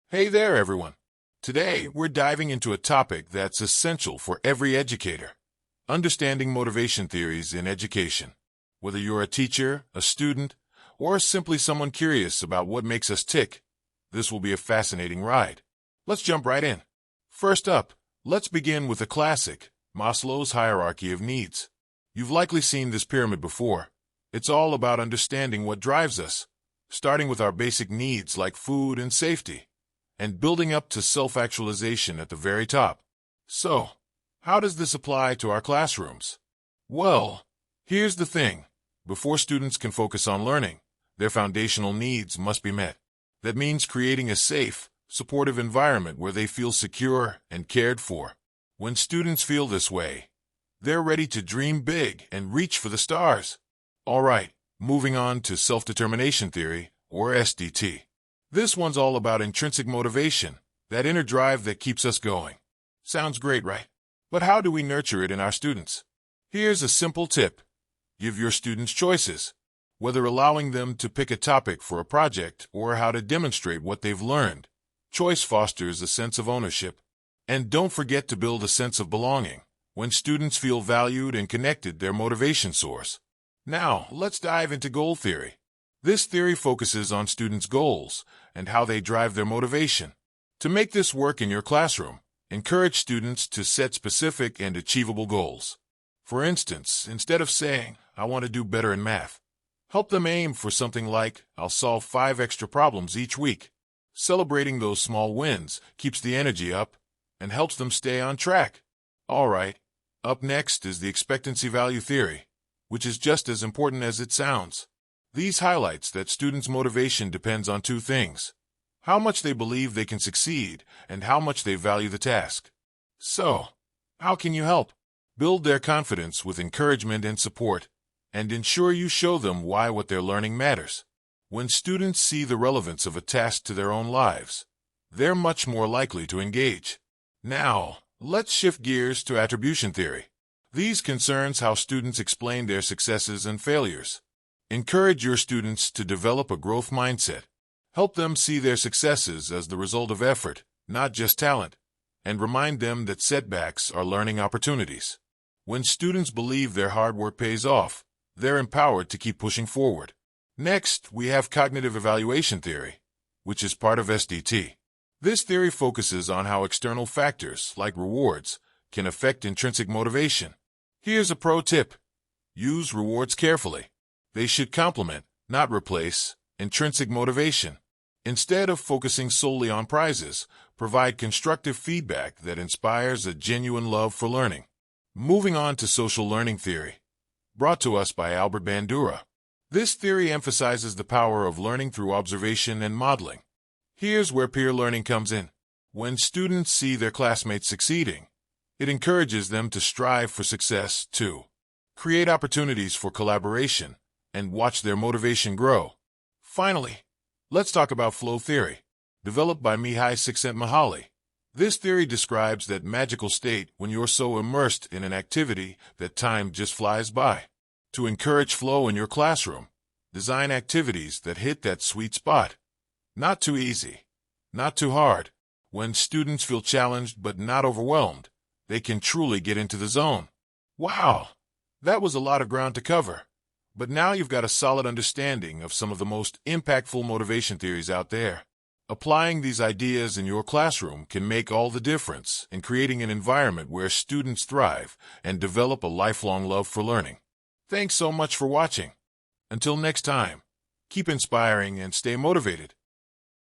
Hey there, everyone. Today, we're diving into a topic that's essential for every educator: understanding motivation theories in education. Whether you're a teacher, a student, or simply someone curious about what makes us tick, this will be a fascinating ride. Let's jump right in. First up, let's begin with a classic, Maslow's hierarchy of needs. You've likely seen this pyramid before. It's all about understanding what drives us, starting with our basic needs like food and safety, and building up to self-actualization at the very top. So, how does this apply to our classrooms? Well, here's the thing. Before students can focus on learning, their foundational needs must be met. That means creating a safe, supportive environment where they feel secure and cared for. When students feel this way, they're ready to dream big and reach for the stars. All right, moving on to self-determination theory, or SDT. This one's all about intrinsic motivation, that inner drive that keeps us going. Sounds great, right? But how do we nurture it in our students? Here's a simple tip. Give your students choices, whether allowing them to pick a topic for a project or how to demonstrate what they've learned. Choice fosters a sense of ownership. And don't forget to build a sense of belonging. When students feel valued and connected, their motivation soars. Now, let's dive into goal theory. This theory focuses on students' goals and how they drive their motivation. To make this work in your classroom, encourage students to set specific and achievable goals. For instance, instead of saying, "I want to do better in math," help them aim for something like, "I'll solve 5 extra problems each week." Celebrating those small wins keeps the energy up and helps them stay on track. All right, up next is the expectancy value theory, which is just as important as it sounds. These highlights that students' motivation depends on 2 things: how much they believe they can succeed and how much they value the task. So, how can you help? Build their confidence with encouragement and support, and ensure you show them why what they're learning matters. When students see the relevance of a task to their own lives, they're much more likely to engage. Now, let's shift gears to attribution theory. These concerns how students explain their successes and failures. Encourage your students to develop a growth mindset. Help them see their successes as the result of effort, not just talent, and remind them that setbacks are learning opportunities. When students believe their hard work pays off, they're empowered to keep pushing forward. Next, we have cognitive evaluation theory, which is part of SDT. This theory focuses on how external factors, like rewards, can affect intrinsic motivation. Here's a pro tip. Use rewards carefully. They should complement, not replace, intrinsic motivation. Instead of focusing solely on prizes, provide constructive feedback that inspires a genuine love for learning. Moving on to social learning theory, brought to us by Albert Bandura. This theory emphasizes the power of learning through observation and modeling. Here's where peer learning comes in. When students see their classmates succeeding, it encourages them to strive for success too. Create opportunities for collaboration and watch their motivation grow. Finally, let's talk about flow theory, developed by Mihai Csikszentmihalyi. This theory describes that magical state when you're so immersed in an activity that time just flies by. To encourage flow in your classroom, design activities that hit that sweet spot. Not too easy, not too hard. When students feel challenged but not overwhelmed, they can truly get into the zone. Wow, that was a lot of ground to cover. But now you've got a solid understanding of some of the most impactful motivation theories out there. Applying these ideas in your classroom can make all the difference in creating an environment where students thrive and develop a lifelong love for learning. Thanks so much for watching. Until next time, keep inspiring and stay motivated.